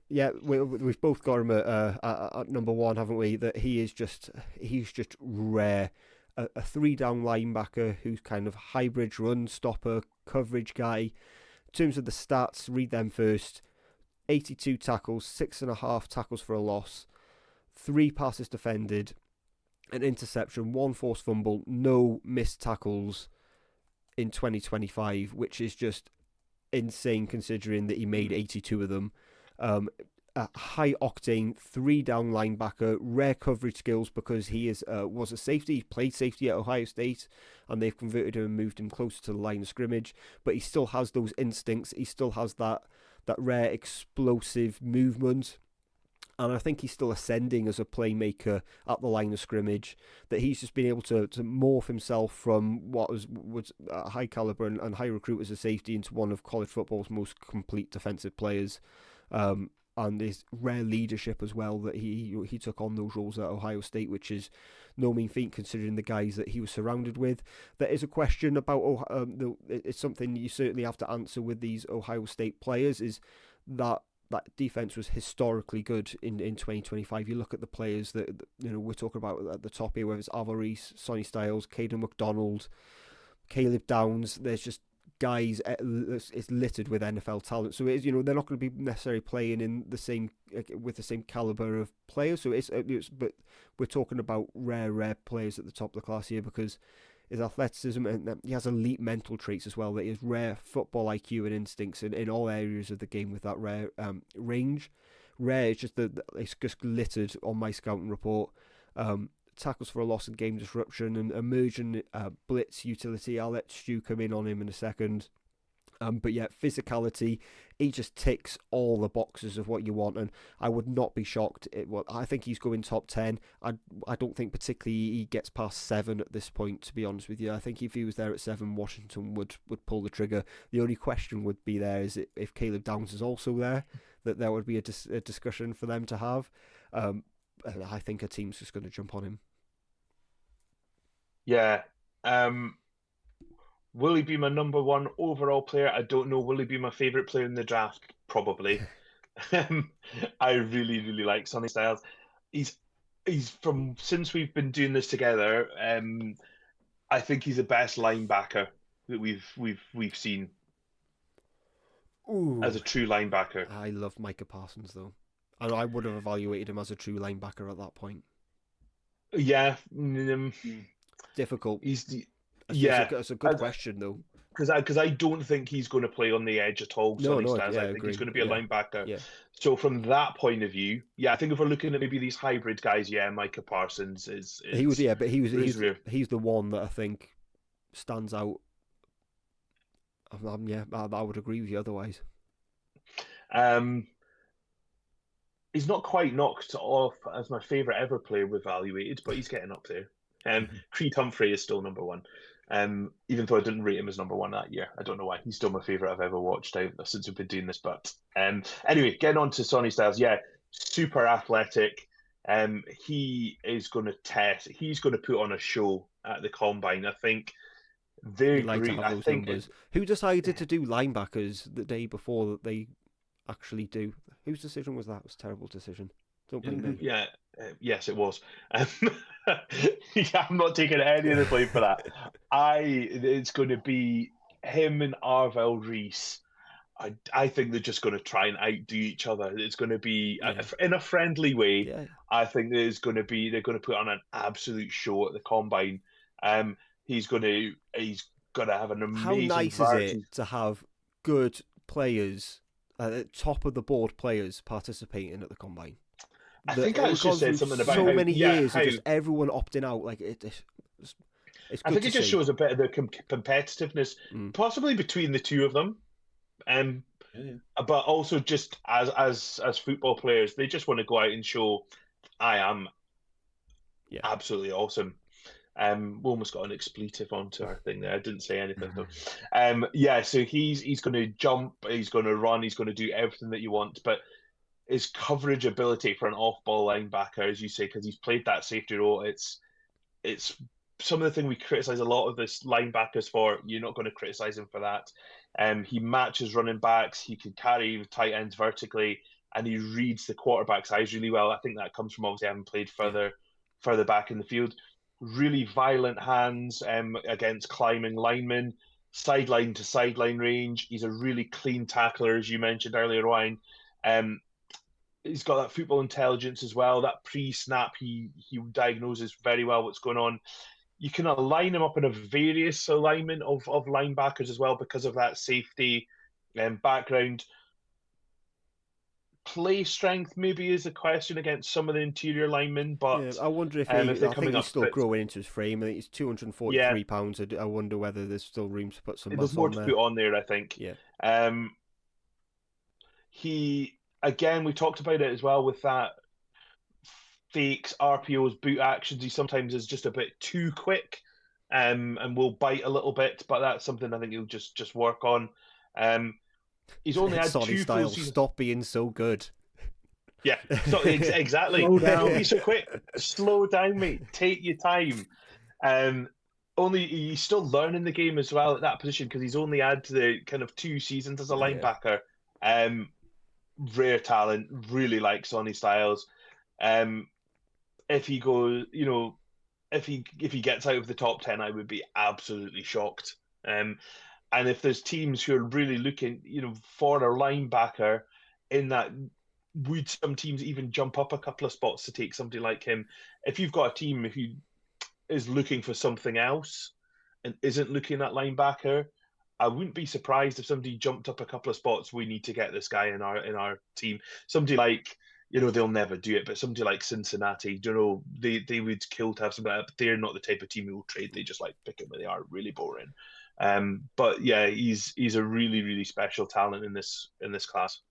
Yeah, we've both got him at number one, haven't we? That he's just rare. A three down linebacker who's kind of hybrid run stopper coverage guy. In terms of the stats, read them first. 82 tackles, 6.5 tackles for a loss, 3 passes defended, an interception, 1 forced fumble, no missed tackles in 2025, which is just insane considering that he made 82 of them. A high octane 3 down linebacker, rare coverage skills because he was a safety. He played safety at Ohio State, and they've converted him and moved him closer to the line of scrimmage. But he still has those instincts. He still has that rare explosive movement. And I think he's still ascending as a playmaker at the line of scrimmage. That he's just been able to morph himself from what was a high caliber and high recruit as a safety into one of college football's most complete defensive players. And his rare leadership as well, that he took on those roles at Ohio State, which is no mean feat considering the guys that he was surrounded with. There is a question about it's something you certainly have to answer with these Ohio State players, is that defense was historically good in 2025. You look at the players that we're talking about at the top here, whether it's Alvarez, Sonny Styles, Caden McDonald, Caleb Downs. There's just guys, it's littered with NFL talent. So it is, they're not going to be necessarily playing in the same with the same caliber of players. So but we're talking about rare players at the top of the class here because his athleticism, and he has elite mental traits as well. That he has rare football IQ and instincts in all areas of the game with that rare range. Rare is just it's just littered on my scouting report. Tackles for a loss and game disruption and emerging blitz utility. I'll let Stu come in on him in a second. But yeah, physicality, he just ticks all the boxes of what you want, and I would not be shocked. I think he's going top 10. I don't think particularly he gets past 7 at this point, to be honest with you. I think if he was there at 7, Washington would pull the trigger. The only question would be there is if Caleb Downs is also there, that there would be a discussion for them to have. And I think a team's just going to jump on him. Yeah. Will he be my number one overall player? I don't know. Will he be my favourite player in the draft? Probably. I really, really like Sonny Styles. He's from since we've been doing this together. I think he's the best linebacker that we've seen. Ooh, as a true linebacker. I love Micah Parsons though, and I would have evaluated him as a true linebacker at that point. Yeah, Difficult. It's a good question though. Because I don't think he's going to play on the edge at all. Sonny Styles. Yeah, I think agree. he's going to be a linebacker. Yeah. So from that point of view, yeah, I think if we're looking at maybe these hybrid guys, yeah, Micah Parsons is he was, yeah, but he's the one that I think stands out. Yeah, I would agree with you otherwise. He's not quite knocked off as my favourite ever player we've evaluated, but he's getting up there. Creed Humphrey is still number one. Even though I didn't rate him as number one that year. I don't know why. He's still my favourite I've ever watched since we've been doing this. But anyway, getting on to Sonny Styles. Yeah, super athletic. He is going to test. He's going to put on a show at the Combine. I think they're like great. To have those numbers. Who decided to do linebackers the day before that they actually do? Whose decision was that? It was a terrible decision. Don't blame me. Yeah. Yes, it was. Yeah, I'm not taking any of the blame for that. It's going to be him and Arvell Reese. I think they're just going to try and outdo each other. It's going to be in a friendly way. Yeah. I think they're going to put on an absolute show at the Combine. He's going to have an amazing. How nice is it to have good players, top of the board players participating at the Combine? I think I just said something about so many years of just everyone opting out. Like it's I think it just shows a bit of the competitiveness, possibly between the two of them, but also just as football players, they just want to go out and show I am absolutely awesome. We almost got an expletive onto our thing there. I didn't say anything though. So he's going to jump, he's going to run, he's going to do everything that you want, but his coverage ability for an off-ball linebacker, as you say, because he's played that safety role, it's some of the thing we criticize a lot of this linebackers for. You're not going to criticize him for that. He matches running backs. He can carry tight ends vertically. and he reads the quarterback's eyes really well. I think that comes from obviously having played further back in the field. Really violent hands against climbing linemen, sideline to sideline range. He's a really clean tackler, as you mentioned earlier, Ryan. He's got that football intelligence as well. That pre-snap, he diagnoses very well what's going on. You can align him up in a various alignment of linebackers as well because of that safety background. Play strength maybe is a question against some of the interior linemen, but I wonder if if they're coming he's up still growing into his frame. I think he's 243 pounds. I wonder whether there's still room to put some muscle on there. There's more to put on there, I think. Yeah. He, again, we talked about it as well with that fakes, RPOs, boot actions. He sometimes is just a bit too quick and will bite a little bit, but that's something I think he'll just work on. He's only had Sonny 2 Styles, full seasons. stop being so good. Yeah, so exactly. Don't be so quick. Slow down, mate. Take your time. Only he's still learning the game as well at that position because he's only had the kind of 2 seasons as a linebacker. Rare talent. Really like Sonny Styles. If he goes, if he gets out of the top 10, I would be absolutely shocked. And if there's teams who are really looking, for a linebacker in that, would some teams even jump up a couple of spots to take somebody like him? If you've got a team who is looking for something else and isn't looking at linebacker, I wouldn't be surprised if somebody jumped up a couple of spots. We need to get this guy in our team. Somebody like, they'll never do it, but somebody like Cincinnati, they would kill to have somebody, but they're not the type of team who will trade. They just like pick him where they are. Really boring. But yeah, he's a really, really special talent in this class.